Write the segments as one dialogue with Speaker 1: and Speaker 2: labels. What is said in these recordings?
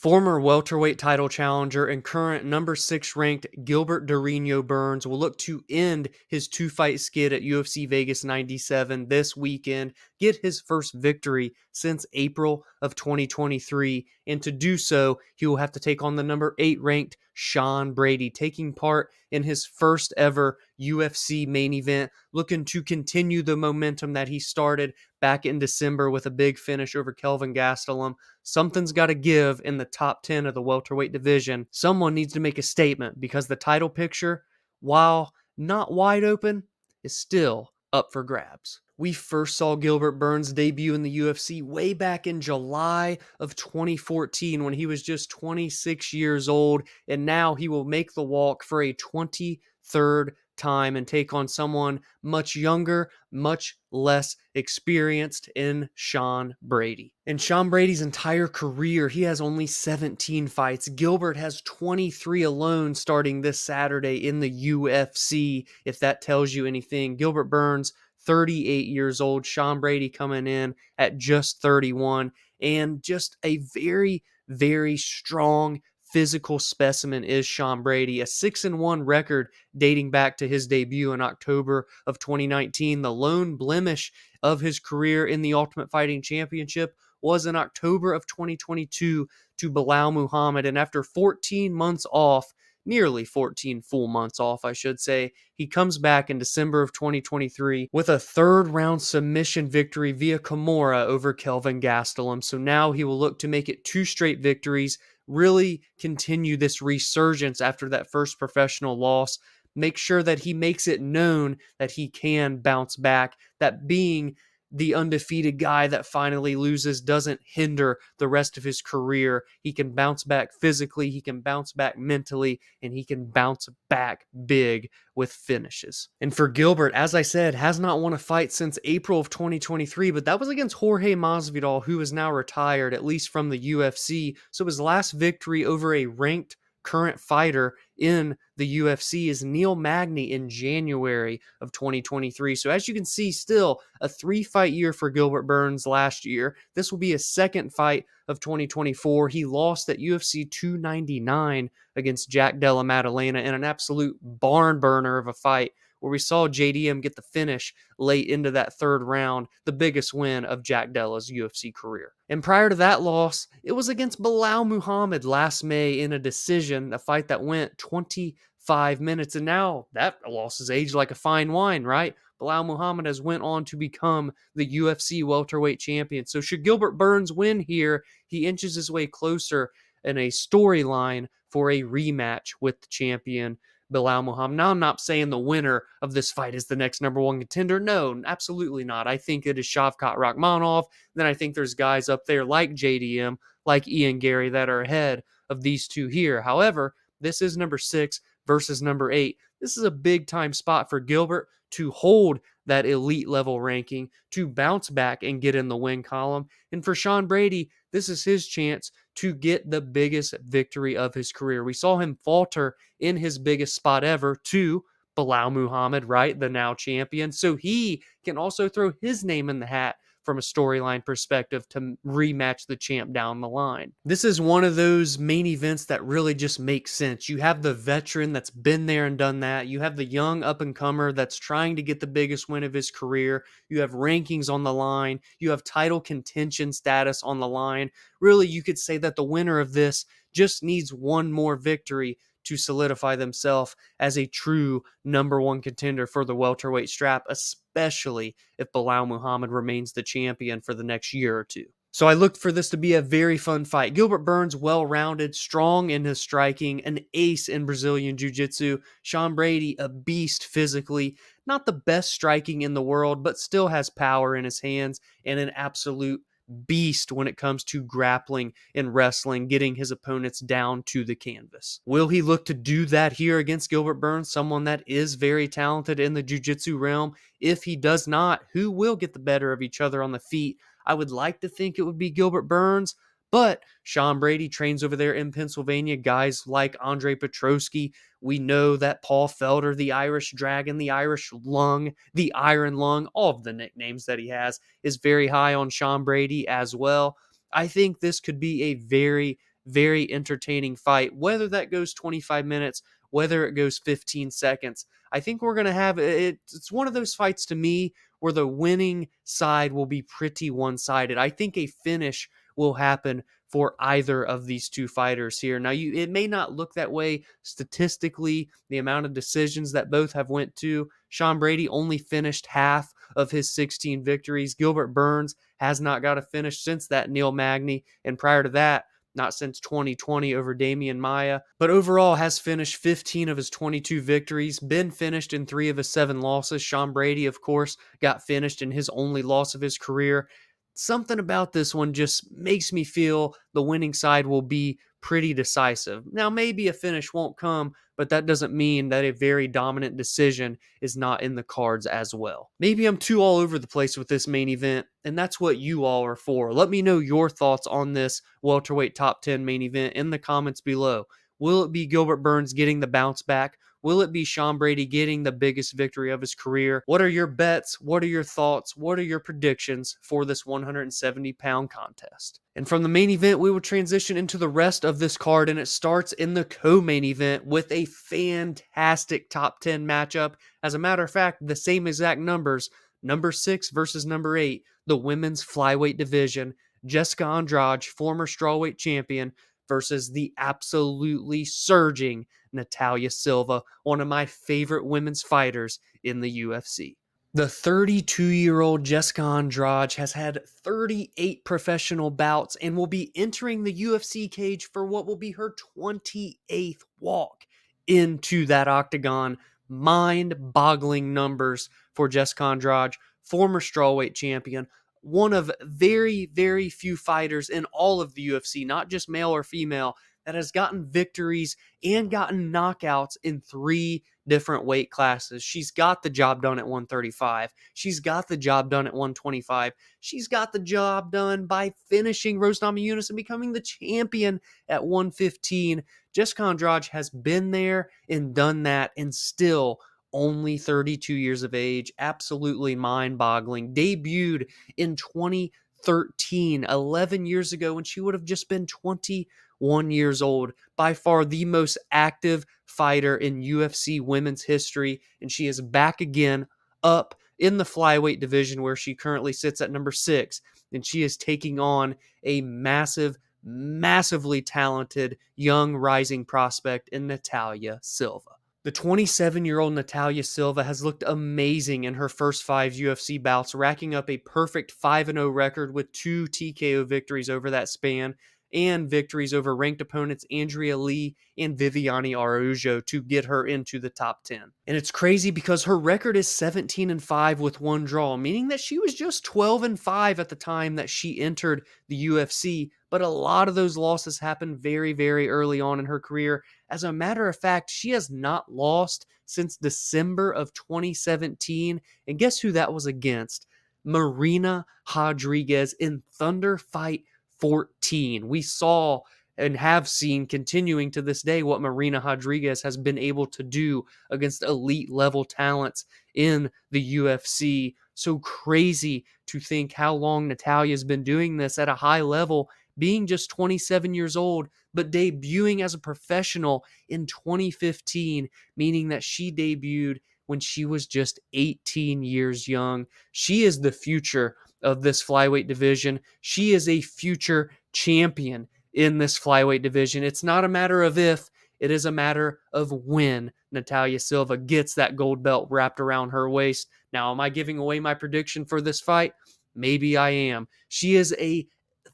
Speaker 1: Former welterweight title challenger and current number 6 ranked Gilbert Burns will look to end his two-fight skid at UFC Vegas 97 this weekend, get his first victory since April of 2023, and to do so, he will have to take on the number 8 ranked Sean Brady, taking part in his first ever UFC main event, looking to continue the momentum that he started back in December with a big finish over Kelvin Gastelum. Something's got to give in the top 10 of the welterweight division. Someone needs to make a statement because the title picture, while not wide open, is still up for grabs. We first saw Gilbert Burns debut in the UFC way back in July of 2014 when he was just 26 years old, and now he will make the walk for a 23rd time and take on someone much younger, much less experienced in Sean Brady. In Sean Brady's entire career, he has only 17 fights. Gilbert has 23 alone starting this Saturday in the UFC, if that tells you anything. Gilbert Burns, 38 years old. Sean Brady coming in at just 31, and just a very, very strong physical specimen is Sean Brady. A 6-1 record dating back to his debut in October of 2019. The lone blemish of his career in the Ultimate Fighting Championship was in October of 2022 to Belal Muhammad, and after 14 months off, nearly 14 full months off, I should say, he comes back in December of 2023 with a third-round submission victory via Kimura over Kelvin Gastelum. So now he will look to make it 2 straight victories, really continue this resurgence after that first professional loss, make sure that he makes it known that he can bounce back, that being the undefeated guy that finally loses doesn't hinder the rest of his career. He can bounce back physically, he can bounce back mentally, and he can bounce back big with finishes. And for Gilbert, as I said, has not won a fight since April of 2023, but that was against Jorge Masvidal, who is now retired, at least from the UFC. So his last victory over a ranked current fighter in the UFC is Neil Magny in January of 2023. So as you can see, still a 3-fight year for Gilbert Burns last year. This will be his second fight of 2024. He lost at UFC 299 against Jack Della Maddalena in an absolute barn burner of a fight where we saw JDM get the finish late into that third round, the biggest win of Jack Della's UFC career. And prior to that loss, it was against Belal Muhammad last May in a decision, a fight that went 25 minutes. And now that loss is aged like a fine wine, right? Belal Muhammad has went on to become the UFC welterweight champion. So should Gilbert Burns win here, he inches his way closer in a storyline for a rematch with the champion Belal Muhammad. Now, I'm not saying the winner of this fight is the next number 1 contender. No, absolutely not. I think it is Shavkat Rakhmonov. Then I think there's guys up there like JDM, like Ian Gary that are ahead of these two here. However, this is number 6 versus number 8. This is a big time spot for Gilbert to hold that elite level ranking, to bounce back and get in the win column. And for Sean Brady, this is his chance to get the biggest victory of his career. We saw him falter in his biggest spot ever to Belal Muhammad, right? The now champion. So he can also throw his name in the hat from a storyline perspective to rematch the champ down the line. This is one of those main events that really just makes sense. You have the veteran that's been there and done that. You have the young up-and-comer that's trying to get the biggest win of his career. You have rankings on the line. You have title contention status on the line. Really, you could say that the winner of this just needs one more victory to solidify themselves as a true number 1 contender for the welterweight strap, especially if Belal Muhammad remains the champion for the next year or two. So I look for this to be a very fun fight. Gilbert Burns, well-rounded, strong in his striking, an ace in Brazilian Jiu-Jitsu. Sean Brady, a beast physically. Not the best striking in the world, but still has power in his hands and an absolute beast when it comes to grappling and wrestling, getting his opponents down to the canvas. Will he look to do that here against Gilbert Burns, someone that is very talented in the jiu-jitsu realm? If he does not, who will get the better of each other on the feet? I would like to think it would be Gilbert Burns, but Sean Brady trains over there in Pennsylvania. Guys like Andrade Petroski. We know that Paul Felder, the Irish Dragon, the Irish Lung, the Iron Lung, all of the nicknames that he has, is very high on Sean Brady as well. I think this could be a very, very entertaining fight, whether that goes 25 minutes, whether it goes 15 seconds. I think we're going to have it. It's one of those fights to me where the winning side will be pretty one-sided. I think a finish will happen for either of these two fighters here. Now, it may not look that way statistically, the amount of decisions that both have went to. Sean Brady only finished half of his 16 victories. Gilbert Burns has not got a finish since that Neil Magny, and prior to that, not since 2020 over Damian Maia, but overall has finished 15 of his 22 victories, been finished in 3 of his 7 losses. Sean Brady, of course, got finished in his only loss of his career. Something about this one just makes me feel the winning side will be pretty decisive. Now, maybe a finish won't come, but that doesn't mean that a very dominant decision is not in the cards as well. Maybe I'm too all over the place with this main event, and that's what you all are for. Let me know your thoughts on this welterweight top 10 main event in the comments below. Will it be Gilbert Burns getting the bounce back? Will it be Sean Brady getting the biggest victory of his career? What are your bets? What are your thoughts? What are your predictions for this 170-pound contest? And from the main event, we will transition into the rest of this card, and it starts in the co-main event with a fantastic top 10 matchup. As a matter of fact, the same exact numbers, number 6 versus number 8, the women's flyweight division. Jessica Andrade, former strawweight champion, versus the absolutely surging Natalia Silva, one of my favorite women's fighters in the UFC. The 32-year-old Jessica Andrade has had 38 professional bouts and will be entering the UFC cage for what will be her 28th walk into that octagon. Mind-boggling numbers for Jessica Andrade, former strawweight champion, one of very, very few fighters in all of the UFC, not just male or female, that has gotten victories and gotten knockouts in 3 different weight classes. She's got the job done at 135. She's got the job done at 125. She's got the job done by finishing Rose Namajunas and becoming the champion at 115. Jessica Andrade has been there and done that, and still only 32 years of age. Absolutely mind-boggling. Debuted in 2013, 11 years ago, when she would have just been 21 years old. By far the most active fighter in UFC women's history, and she is back again up in the flyweight division where she currently sits at number 6, and she is taking on a massively talented young rising prospect in Natalia Silva. The 27-year-old Natalia Silva has looked amazing in her first 5 UFC bouts, racking up a perfect 5-0 record with 2 TKO victories over that span, and victories over ranked opponents Andrea Lee and Viviane Araújo to get her into the top 10. And it's crazy because her record is 17-5 with 1 draw, meaning that she was just 12-5 at the time that she entered the UFC, but a lot of those losses happened very, very early on in her career. As a matter of fact, she has not lost since December of 2017, and guess who that was against? Marina Rodriguez in Thunder Fight 14. We saw and have seen continuing to this day what Marina Rodriguez has been able to do against elite level talents in the UFC. So crazy to think how long Natalia's been doing this at a high level, being just 27 years old, but debuting as a professional in 2015, meaning that she debuted when she was just 18 years young. She is the future of this flyweight division. She is a future champion in this flyweight division. It's not a matter of if, it is a matter of when Natalia Silva gets that gold belt wrapped around her waist. Now, am I giving away my prediction for this fight? Maybe I am. She is a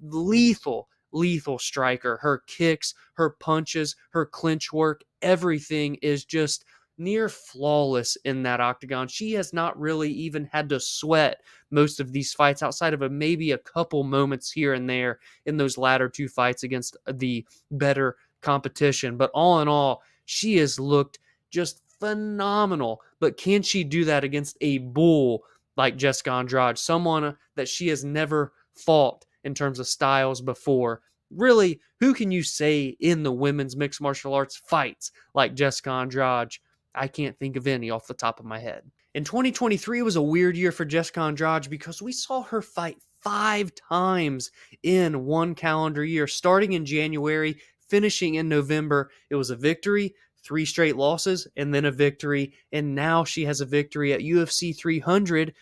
Speaker 1: lethal striker. Her kicks, her punches, her clinch work, everything is just near flawless in that octagon. She has not really even had to sweat most of these fights outside of maybe a couple moments here and there in those latter 2 fights against the better competition. But all in all, she has looked just phenomenal. But can she do that against a bull like Jessica Andrade, someone that she has never fought in terms of styles before? Really, who can you say in the women's mixed martial arts fights like Jessica Andrade? I can't think of any off the top of my head. And 2023 was a weird year for Jessica Andrade because we saw her fight 5 times in one calendar year, starting in January, finishing in November. It was a victory, 3 straight losses, and then a victory. And now she has a victory at UFC 300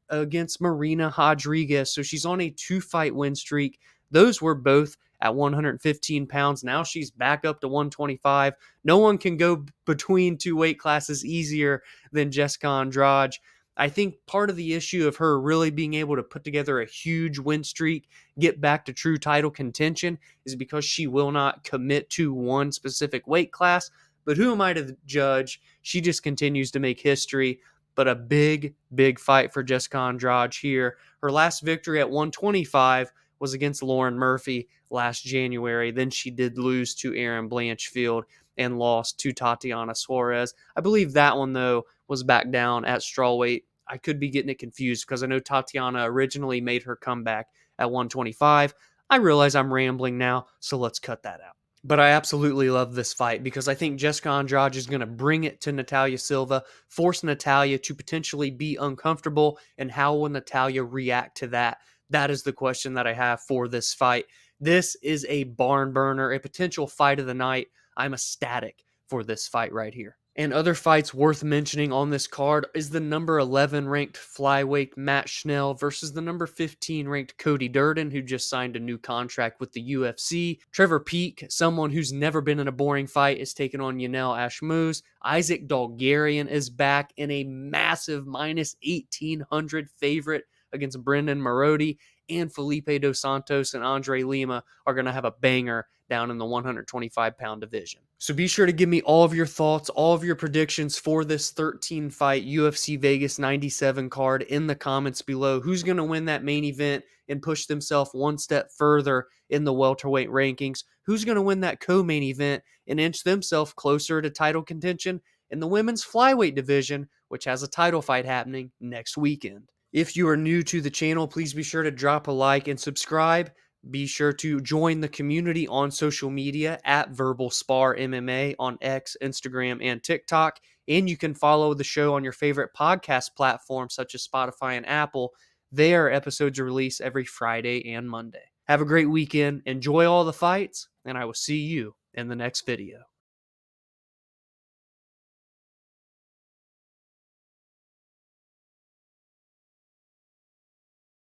Speaker 1: against Marina Rodriguez. So she's on a 2-fight win streak. Those were both at 115 pounds. Now she's back up to 125. No one can go between 2 weight classes easier than Jessica Andrade. I think part of the issue of her really being able to put together a huge win streak, get back to true title contention, is because she will not commit to one specific weight class. But who am I to judge? She just continues to make history. But a big, big fight for Jessica Andrade here. Her last victory at 125 was against Lauren Murphy last January. Then she did lose to Erin Blanchfield and lost to Tatiana Suarez. I believe that one, though, was back down at strawweight. I could be getting it confused because I know Tatiana originally made her comeback at 125. I realize I'm rambling now, so let's cut that out. But I absolutely love this fight because I think Jessica Andrade is going to bring it to Natalia Silva, force Natalia to potentially be uncomfortable, and how will Natalia react to that? That is the question that I have for this fight. This is a barn burner, a potential fight of the night. I'm ecstatic for this fight right here. And other fights worth mentioning on this card is the number 11 ranked flyweight Matt Schnell versus the number 15 ranked Cody Durden, who just signed a new contract with the UFC. Trevor Peek, someone who's never been in a boring fight, is taking on Yanal Ashmouz. Isaac Dulgarian is back in a massive minus 1,800 favorite against Brendon Marotte. And Felipe dos Santos and Andrade Lima are going to have a banger down in the 125-pound division. So be sure to give me all of your thoughts, all of your predictions for this 13-fight UFC Vegas 97 card in the comments below. Who's going to win that main event and push themselves one step further in the welterweight rankings? Who's going to win that co-main event and inch themselves closer to title contention in the women's flyweight division, which has a title fight happening next weekend? If you are new to the channel, please be sure to drop a like and subscribe. Be sure to join the community on social media at Verbal Spar MMA on X, Instagram, and TikTok. And you can follow the show on your favorite podcast platforms such as Spotify and Apple. Their episodes are released every Friday and Monday. Have a great weekend. Enjoy all the fights, and I will see you in the next video.